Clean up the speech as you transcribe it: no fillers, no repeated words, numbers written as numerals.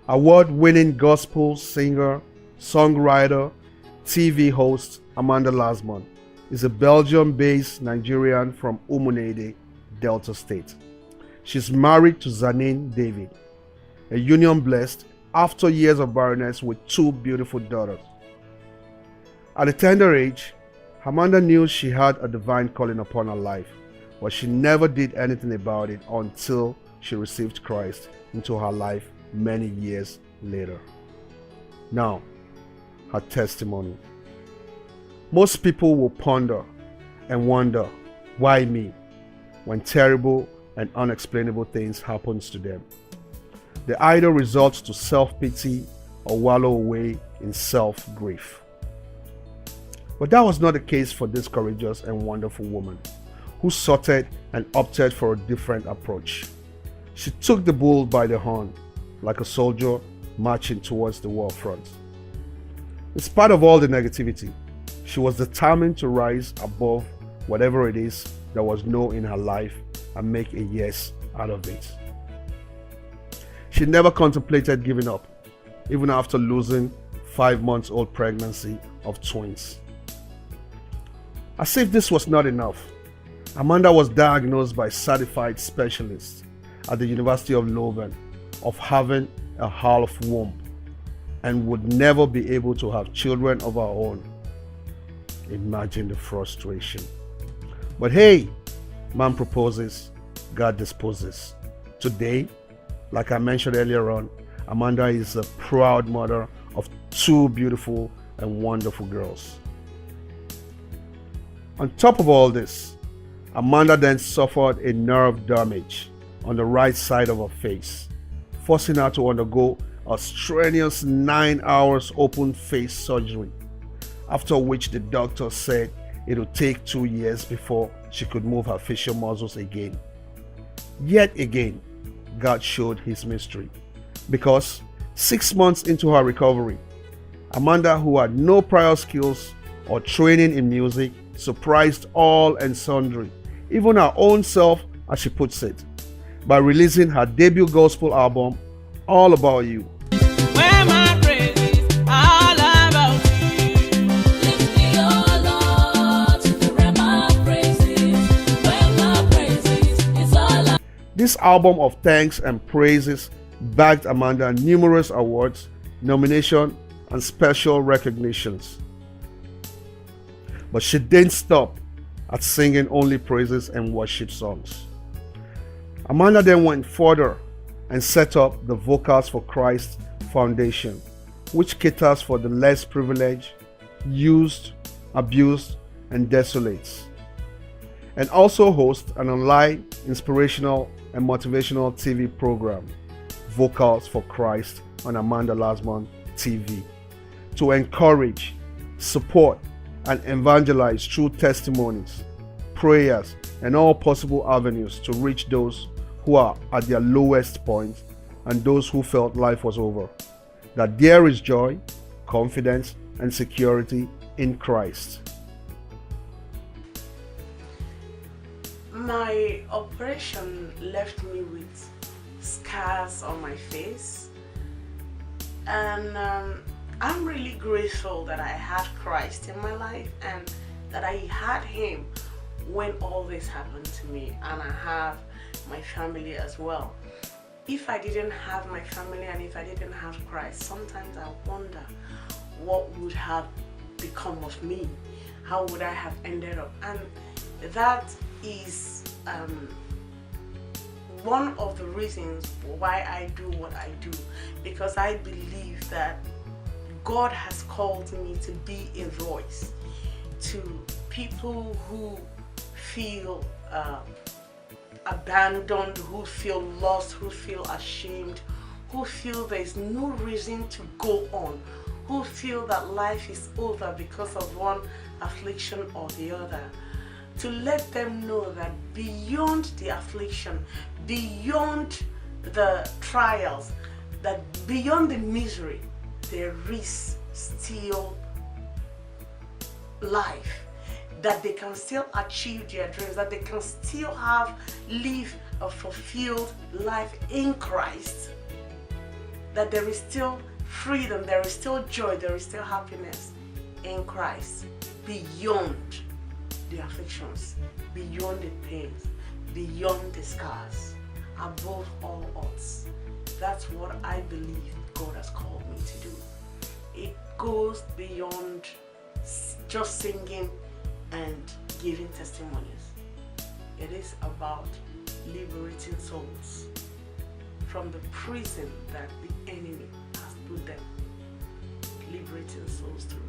Award-winning gospel singer, songwriter, TV host Amanda Lazmon is a Belgium-based Nigerian from Umunede, Delta State. She's married to Zanin David, a union blessed after years of barrenness with two beautiful daughters. At a tender age, Amanda knew she had a divine calling upon her life, but she never did anything about it until she received Christ into her life many years later. Now, her testimony. Most people will ponder and wonder, why me, when terrible and unexplainable things happen to them. They either resort to self-pity or wallow away in self-grief. But that was not the case for this courageous and wonderful woman, who sorted and opted for a different approach. She took the bull by the horn, like a soldier marching towards the war front. In spite of all the negativity, she was determined to rise above whatever it is that was no in her life and make a yes out of it. She never contemplated giving up, even after losing 5-month-old pregnancy of twins. As if this was not enough, Amanda was diagnosed by certified specialists at the University of Leuven of having a half womb and would never be able to have children of her own. Imagine the frustration. But hey, man proposes, God disposes. Today, like I mentioned earlier on, Amanda is a proud mother of two beautiful and wonderful girls. On top of all this, Amanda then suffered a nerve damage on the right side of her face, forcing her to undergo a strenuous 9 hours open face surgery, after which the doctor said it would take 2 years before she could move her facial muscles again. Yet again, God showed his mystery, because 6 months into her recovery, Amanda, who had no prior skills or training in music, surprised all and sundry, even her own self, as she puts it, by releasing her debut gospel album, All About You. Where my praises all about you. Lift me, oh Lord, to the realm of praises. Where my praises is all about. This album of thanks and praises bagged Amanda numerous awards, nominations, and special recognitions. But she didn't stop at singing only praises and worship songs. Amanda then went further and set up the Vocals for Christ Foundation, which caters for the less privileged, used, abused, and desolates, and also hosts an online inspirational and motivational TV program, Vocals for Christ, on Amanda Lazmon TV, to encourage, support, and evangelize through testimonies, prayers, and all possible avenues to reach those who are at their lowest point and those who felt life was over, that there is joy, confidence, and security in Christ. My operation left me with scars on my face, and I'm really grateful that I had Christ in my life and that I had him when all this happened to me, and I have my family as well. If I didn't have my family and if I didn't have Christ, sometimes I wonder what would have become of me, how would I have ended up. And that is one of the reasons why I do what I do, because I believe that God has called me to be a voice to people who feel abandoned, who feel lost, who feel ashamed, who feel there is no reason to go on, who feel that life is over because of one affliction or the other. To let them know that beyond the affliction, beyond the trials, that beyond the misery, there is still life, that they can still achieve their dreams, that they can still live a fulfilled life in Christ. that there is still freedom, there is still joy, there is still happiness in Christ, beyond the afflictions, beyond the pains, beyond the scars, above all odds. That's what I believe God has called me to do. It goes beyond just singing and giving testimonies. It is about liberating souls from the prison that the enemy has put them. Liberating souls through